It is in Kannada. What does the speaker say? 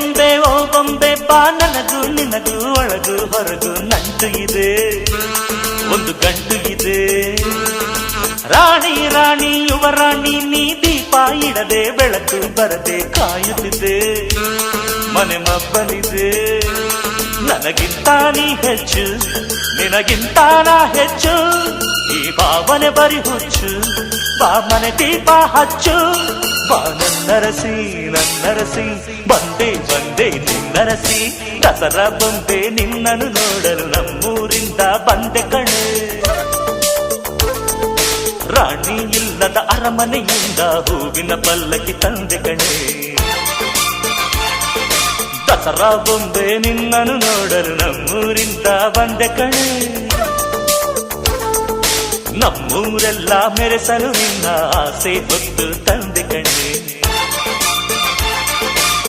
ಬೊಂಬೆ ಬಾ ನನಗೂ ನಿನಗೂ ಒಳಗೂ ಹೊರಗೂ ನಂಟು ಇದೆ ಒಂದು ಗಂಟು ಇದೆ ರಾಣಿ ರಾಣಿ ಯುವರಾಣಿ ನೀ ದೀಪ ಇಡದೆ ಬೆಳಕು ಬರದೆ ಕಾಯುತ್ತಿದೆ ಮನೆ ಮಬ್ಬಲಿದೆ ನನಗಿಂತ ನೀ ಹೆಚ್ಚು ನಿನಗಿಂತ ನಾ ಹೆಚ್ಚು ಈ ಭಾವನೆ ಬರಿ ಹುಚ್ಚು ಬಾ ಮನೆ ದೀಪ ಹಚ್ಚು ಬಾ ನನ್ನರಸಿ ಬಂದೆ ನಿನ್ನರಸಿ ದಸರಾ ಬೊಂಬೆ ನಿನ್ನನ್ನು ನೋಡಲು ನಮ್ಮೂರಿಂದ ಬಂದೆ ಕಣೆ ರಾಣಿ ಇಲ್ಲದ ಅರಮನೆಯಿಂದ ಹೂವಿನ ಪಲ್ಲಕ್ಕಿ ತಂದೆ ಕಣೆ ದಸರಾ ಬೊಂಬೆ ನಿನ್ನನ್ನು ನೋಡಲು ನಮ್ಮೂರಿಂದ ಬಂದೆ ಕಣೆ ನಮ್ಮೂರೆಲ್ಲ ಮೆರೆಸಲು ನಿನ್ನ ಆಸೆ ಹೊತ್ತು ತಂದೆ ಕಣೆ